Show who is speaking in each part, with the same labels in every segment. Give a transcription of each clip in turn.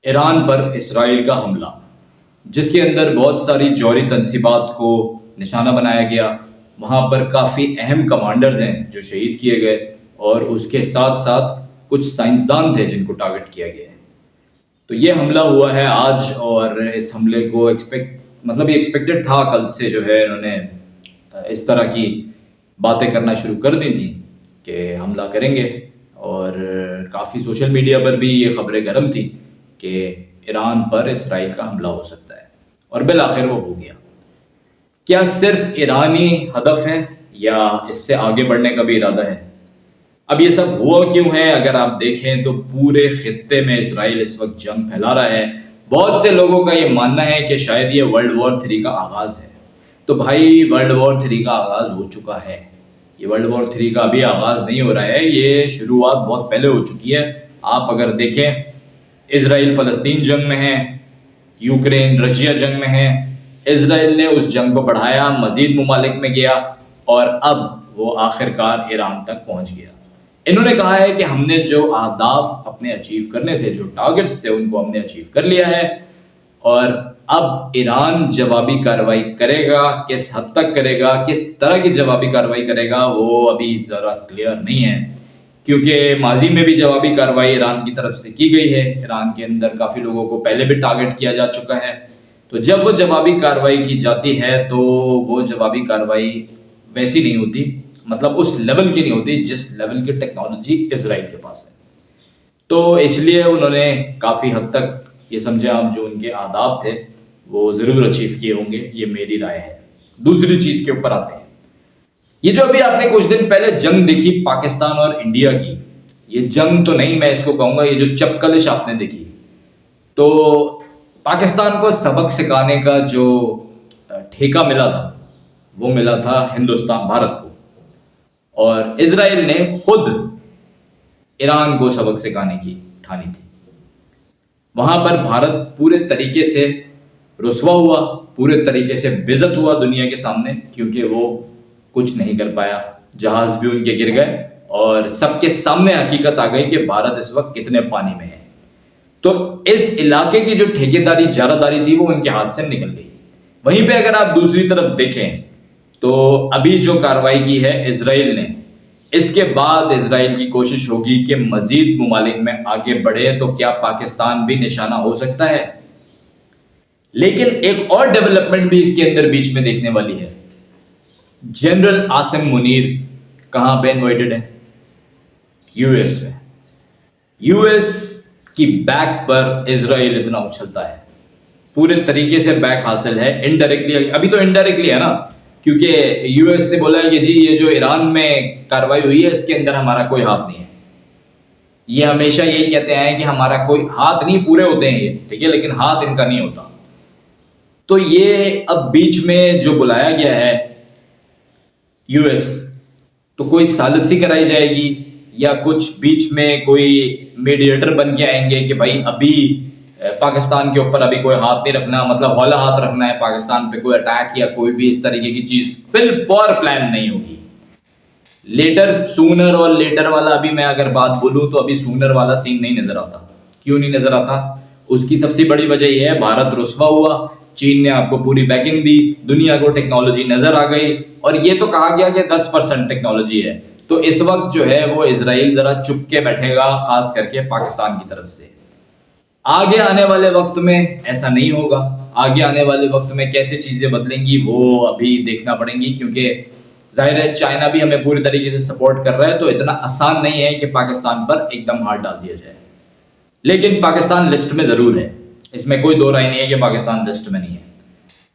Speaker 1: ایران پر اسرائیل کا حملہ، جس کے اندر بہت ساری جوہری تنصیبات کو نشانہ بنایا گیا۔ وہاں پر کافی اہم کمانڈرز ہیں جو شہید کیے گئے، اور اس کے ساتھ ساتھ کچھ سائنسدان تھے جن کو ٹارگٹ کیا گیا ہے۔ تو یہ حملہ ہوا ہے آج، اور اس حملے کو یہ ایکسپیکٹڈ تھا۔ کل سے جو ہے انہوں نے اس طرح کی باتیں کرنا شروع کر دی تھیں کہ حملہ کریں گے، اور کافی سوشل میڈیا پر بھی یہ خبریں گرم تھیں کہ ایران پر اسرائیل کا حملہ ہو سکتا ہے، اور بالآخر وہ ہو گیا۔ کیا صرف ایرانی ہدف ہے یا اس سے آگے بڑھنے کا بھی ارادہ ہے؟ اب یہ سب ہوا کیوں ہے؟ اگر آپ دیکھیں تو پورے خطے میں اسرائیل اس وقت جنگ پھیلا رہا ہے۔ بہت سے لوگوں کا یہ ماننا ہے کہ شاید یہ ورلڈ وار 3 کا آغاز ہے۔ تو بھائی، ورلڈ وار 3 کا آغاز ہو چکا ہے۔ یہ ورلڈ وار 3 کا ابھی آغاز نہیں ہو رہا ہے، یہ شروعات بہت پہلے ہو چکی ہے۔ آپ اگر دیکھیں، اسرائیل فلسطین جنگ میں ہے، یوکرین رشیا جنگ میں ہے۔ اسرائیل نے اس جنگ کو بڑھایا، مزید ممالک میں گیا، اور اب وہ آخرکار ایران تک پہنچ گیا۔ انہوں نے کہا ہے کہ ہم نے جو اہداف اپنے اچیو کرنے تھے، جو ٹارگٹس تھے، ان کو ہم نے اچیو کر لیا ہے، اور اب ایران جوابی کارروائی کرے گا۔ کس حد تک کرے گا، کس طرح کی جوابی کارروائی کرے گا، وہ ابھی ذرا کلیئر نہیں ہے، کیونکہ ماضی میں بھی جوابی کارروائی ایران کی طرف سے کی گئی ہے۔ ایران کے اندر کافی لوگوں کو پہلے بھی ٹارگٹ کیا جا چکا ہے۔ تو جب وہ جوابی کارروائی کی جاتی ہے تو وہ جوابی کارروائی ویسی نہیں ہوتی، مطلب اس لیول کی نہیں ہوتی جس لیول کی ٹیکنالوجی اسرائیل کے پاس ہے۔ تو اس لیے انہوں نے کافی حد تک یہ سمجھے آپ جو ان کے اہداف تھے وہ ضرور اچیو کیے ہوں گے، یہ میری رائے ہے۔ دوسری چیز کے اوپر آتے ہیں، یہ جو ابھی آپ نے کچھ دن پہلے جنگ دیکھی پاکستان اور انڈیا کی، یہ جنگ تو نہیں، میں اس کو کہوں گا یہ جو چپکلش آپ نے دیکھی، تو پاکستان کو سبق سکھانے کا جو ٹھیکہ ملا تھا وہ ملا تھا ہندوستان، بھارت کو، اور اسرائیل نے خود ایران کو سبق سکھانے کی ٹھانی تھی۔ وہاں پر بھارت پورے طریقے سے رسوا ہوا، پورے طریقے سے بےعزت ہوا دنیا کے سامنے، کیونکہ وہ کچھ نہیں کر پایا۔ جہاز بھی ان کے گر گئے، اور سب کے سامنے حقیقت آ گئی کہ بھارت اس وقت کتنے پانی میں ہے۔ تو اس علاقے کی جو ٹھیکیداری، اجارہ تھی، وہ ان کے ہاتھ سے نکل گئی۔ وہیں پہ اگر آپ دوسری طرف دیکھیں تو ابھی جو کارروائی کی ہے اسرائیل نے، اس کے بعد اسرائیل کی کوشش ہوگی کہ مزید ممالک میں آگے بڑھے، تو کیا پاکستان بھی نشانہ ہو سکتا ہے؟ لیکن ایک اور ڈیولپمنٹ بھی اس کے اندر بیچ میں دیکھنے والی ہے۔ جنرل عاصم منیر کہاں پہ انوائٹڈ ہے؟ یو ایس میں۔ یو ایس کی بیک پر اسرائیل اتنا اچھلتا ہے، پورے طریقے سے بیک حاصل ہے، انڈائریکٹلی، ابھی تو انڈائریکٹلی ہے نا، کیونکہ یو ایس نے بولا ہے کہ جی یہ جو ایران میں کارروائی ہوئی ہے اس کے اندر ہمارا کوئی ہاتھ نہیں ہے۔ یہ ہمیشہ یہی کہتے ہیں کہ ہمارا کوئی ہاتھ نہیں، پورے ہوتے ہیں یہ، ٹھیک ہے، لیکن ہاتھ ان کا نہیں ہوتا۔ تو یہ اب بیچ میں جو بلایا گیا ہے یو ایس، تو کوئی ثالثی کرائی جائے گی، یا کچھ بیچ میں کوئی میڈیٹر بن کے آئیں گے کہ بھائی ابھی پاکستان کے اوپر ابھی کوئی ہاتھ نہیں رکھنا، مطلب ہولا ہاتھ رکھنا ہے پاکستان پہ، کوئی اٹیک یا کوئی بھی اس طریقے کی چیز فی الفور پلان نہیں ہوگی۔ لیٹر، سونر اور لیٹر والا، ابھی میں اگر بات بولوں تو ابھی سونر والا سین نہیں نظر آتا۔ کیوں نہیں نظر آتا؟ اس کی سب سے بڑی وجہ یہ ہے بھارت رسوا ہوا، چین نے آپ کو پوری بیکنگ دی، دنیا کو ٹیکنالوجی نظر آ گئی، اور یہ تو کہا گیا کہ 10% ٹیکنالوجی ہے۔ تو اس وقت جو ہے وہ اسرائیل ذرا چپ کے بیٹھے گا، خاص کر کے پاکستان کی طرف سے۔ آگے آنے والے وقت میں ایسا نہیں ہوگا۔ آگے آنے والے وقت میں کیسے چیزیں بدلیں گی وہ ابھی دیکھنا پڑیں گی، کیونکہ ظاہر ہے چائنا بھی ہمیں پوری طریقے سے سپورٹ کر رہا ہے، تو اتنا آسان نہیں ہے کہ پاکستان پر ایک دم ہاتھ ڈال دیا جائے۔ لیکن پاکستان لسٹ میں ضرور ہے، اس میں کوئی دو رائے نہیں ہے کہ پاکستان لسٹ میں نہیں ہے۔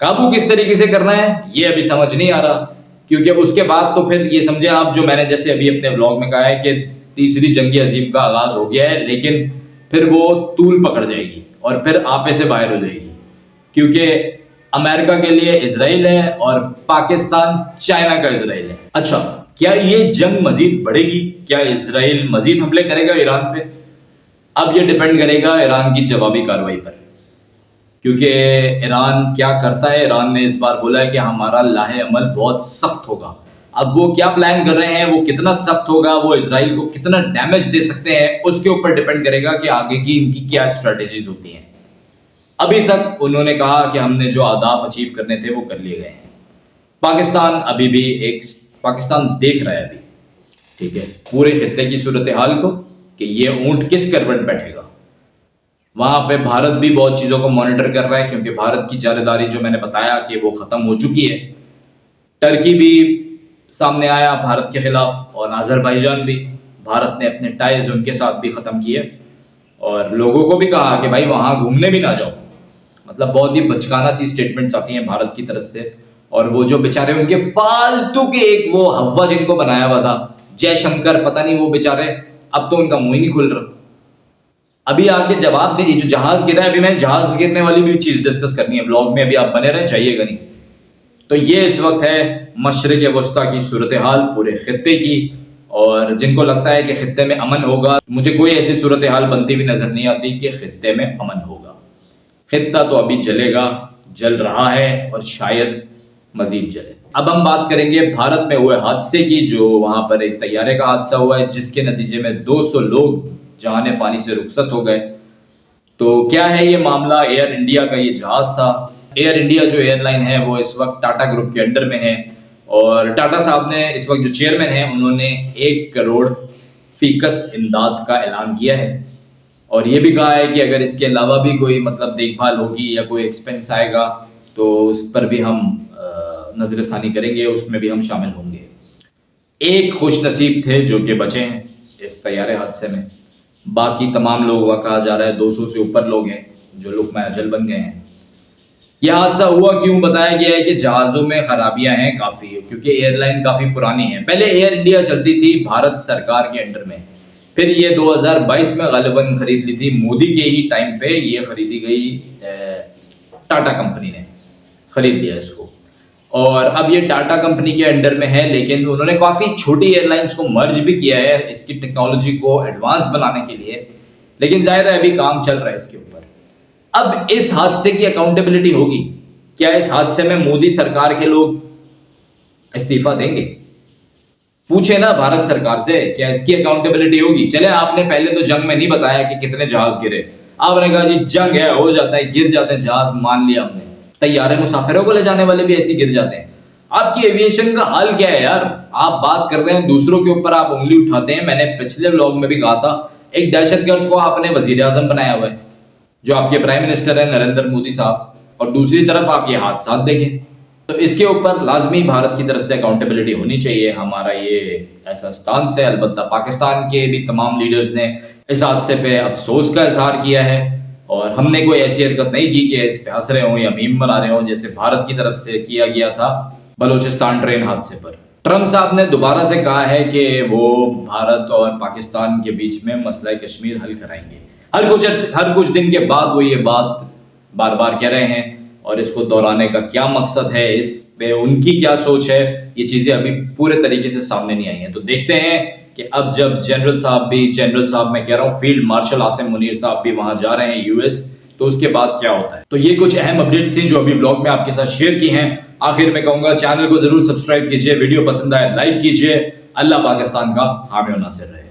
Speaker 1: قابو کس طریقے سے کرنا ہے یہ ابھی سمجھ نہیں آ رہا، کیونکہ اس کے بعد تو پھر یہ سمجھیں آپ، جو میں نے جیسے ابھی اپنے ولاگ میں کہا ہے کہ تیسری جنگ عظیم کا آغاز ہو گیا ہے، لیکن پھر وہ طول پکڑ جائے گی اور پھر آپے سے باہر ہو جائے گی، کیونکہ امریکہ کے لیے اسرائیل ہے اور پاکستان چائنا کا اسرائیل ہے۔ اچھا، کیا یہ جنگ مزید بڑھے گی؟ کیا اسرائیل مزید حملے کرے گا ایران پہ؟ اب یہ ڈیپینڈ کرے گا ایران کی جوابی کارروائی پر، کیونکہ ایران کیا کرتا ہے۔ ایران نے اس بار بولا ہے کہ ہمارا لاہ عمل بہت سخت ہوگا، اب وہ کیا پلان کر رہے ہیں، وہ کتنا سخت ہوگا، وہ اسرائیل کو کتنا ڈیمیج دے سکتے ہیں، اس کے اوپر ڈیپینڈ کرے گا کہ آگے کی ان کی کیا اسٹریٹجیز ہوتی ہیں۔ ابھی تک انہوں نے کہا کہ ہم نے جو اہداف اچیو کرنے تھے وہ کر لیے گئے ہیں۔ پاکستان ابھی بھی پاکستان دیکھ رہا ہے ابھی، ٹھیک ہے، پورے خطے کی صورتحال کو کہ یہ اونٹ کس کروٹ بیٹھے گا۔ وہاں پہ بھارت بھی بہت چیزوں کو مانیٹر کر رہا ہے، کیونکہ بھارت کی جانبداری جو میں نے بتایا کہ وہ ختم ہو چکی ہے۔ ٹرکی بھی سامنے آیا بھارت کے خلاف، اور آذربائیجان بھی، بھارت نے اپنے ٹائز ان کے ساتھ بھی ختم کیے، اور لوگوں کو بھی کہا کہ بھائی وہاں گھومنے بھی نہ جاؤ۔ مطلب بہت ہی بچکانہ سی سٹیٹمنٹس آتی ہیں بھارت کی طرف سے، اور وہ جو بیچارے ان کے فالتو کے ایک وہ ہوا جن کو بنایا ہوا تھا جے شنکر، پتہ نہیں وہ بیچارے اب تو ان کا منہ ہی نہیں کھل رہا۔ ابھی آ کے جواب دیجیے، جو جہاز گرا ہے، ابھی میں جہاز گرنے والی بھی چیز ڈسکس کرنی ہے بلاگ میں، ابھی آپ بنے رہیں، چاہیے گا نہیں۔ تو یہ اس وقت ہے مشرق وسطیٰ کی صورتحال پورے خطے کی، اور جن کو لگتا ہے کہ خطے میں امن ہوگا، مجھے کوئی ایسی صورتحال بنتی ہوئی نظر نہیں آتی کہ خطے میں امن ہوگا۔ خطہ تو ابھی جلے گا، جل رہا ہے، اور شاید مزید جلے۔ اب ہم بات کریں گے بھارت میں ہوئے حادثے کی، جو وہاں پر ایک طیارے کا حادثہ ہوا ہے جس کے نتیجے میں 200 لوگ جہان فانی سے رخصت ہو گئے۔ تو کیا ہے یہ معاملہ؟ ایئر انڈیا کا یہ جہاز تھا۔ ایئر انڈیا جو ایئر لائن ہے وہ اس وقت ٹاٹا گروپ کے انڈر میں ہے، اور ٹاٹا صاحب نے اس وقت جو چیئرمین ہیں انہوں نے 1 کروڑ فیکس امداد کا اعلان کیا ہے، اور یہ بھی کہا ہے کہ اگر اس کے علاوہ بھی کوئی مطلب دیکھ بھال ہوگی یا کوئی ایکسپینس آئے گا تو اس پر بھی ہم نظر ثانی کریں گے، اس میں بھی ہم شامل ہوں گے۔ ایک خوش نصیب تھے جو کہ بچے ہیں اس طیارے حادثے میں، باقی تمام لوگوں کا کہا جا رہا ہے 200 سے اوپر لوگ ہیں جو لقمہ اجل بن گئے ہیں۔ یہ حادثہ ہوا کیوں؟ بتایا گیا ہے کہ جہازوں میں خرابیاں ہیں کافی، کیونکہ ایئر لائن کافی پرانی ہے۔ پہلے ایئر انڈیا چلتی تھی بھارت سرکار کے انڈر میں، پھر یہ 2022 میں غالباً خرید لی تھی، مودی کے ہی ٹائم پہ یہ خریدی گئی، ٹاٹا کمپنی نے خرید لیا اس کو، اور اب یہ ٹاٹا کمپنی کے انڈر میں ہے، لیکن انہوں نے کافی چھوٹی ایئر لائنس کو مرج بھی کیا ہے اس کی ٹیکنالوجی کو ایڈوانس بنانے کے لیے، لیکن ظاہر ہے ابھی کام چل رہا ہے اس کے اوپر۔ اب اس حادثے کی اکاؤنٹیبلٹی ہوگی کیا؟ اس حادثے میں مودی سرکار کے لوگ استعفیٰ دیں گے؟ پوچھے نا بھارت سرکار سے، کیا اس کی اکاؤنٹیبلٹی ہوگی؟ چلے آپ نے پہلے تو جنگ میں نہیں بتایا کہ کتنے جہاز گرے، آپ نے کہا جی جنگ ہے، ہو جاتا ہے، گر جاتے ہیں جہاز، مان لیا ہم نے۔ طیارے مسافروں کو لے جانے والے بھی ایسے گر جاتے ہیں۔ آپ کی ایویشن کا حال کیا ہے یار؟ آپ بات کر رہے ہیں دوسروں کے اوپر، آپ انگلی اٹھاتے ہیں۔ میں نے پچھلے ولاگ میں بھی کہا تھا، ایک دہشت گرد کو آپ نے وزیر اعظم بنایا ہوا ہے جو آپ کے پرائم منسٹر ہیں نریندر مودی صاحب، اور دوسری طرف آپ یہ حادثات دیکھیں۔ تو اس کے اوپر لازمی بھارت کی طرف سے اکاؤنٹیبلٹی ہونی چاہیے، ہمارا یہ ایسا سٹانس ہے۔ البتہ پاکستان کے بھی تمام لیڈرز نے اس حادثے پہ افسوس کا اظہار کیا ہے، اور ہم نے کوئی ایسی حرکت نہیں کی کہ اس پہ ہنس رہے ہوں یا میم بنا رہے ہوں، جیسے بھارت کی طرف سے کیا گیا تھا بلوچستان ٹرین حادثے پر۔ ٹرمپ صاحب نے دوبارہ سے کہا ہے کہ وہ بھارت اور پاکستان کے بیچ میں مسئلہ کشمیر حل کرائیں گے۔ ہر کچھ دن کے بعد وہ یہ بات بار بار کہہ رہے ہیں، اور اس کو دہرانے کا کیا مقصد ہے، اس پہ ان کی کیا سوچ ہے، یہ چیزیں ابھی پورے طریقے سے سامنے نہیں آئی ہیں۔ تو دیکھتے ہیں کہ اب جب جنرل صاحب میں کہہ رہا ہوں فیلڈ مارشل عاصم منیر صاحب بھی وہاں جا رہے ہیں US، تو اس کے بعد کیا ہوتا ہے۔ تو یہ کچھ اہم اپڈیٹس تھیں جو ابھی بلاگ میں آپ کے ساتھ شیئر کی ہیں۔ آخر میں کہوں گا چینل کو ضرور سبسکرائب کیجئے، ویڈیو پسند آئے لائک کیجئے۔ اللہ پاکستان کا حامی و ناصر رہے۔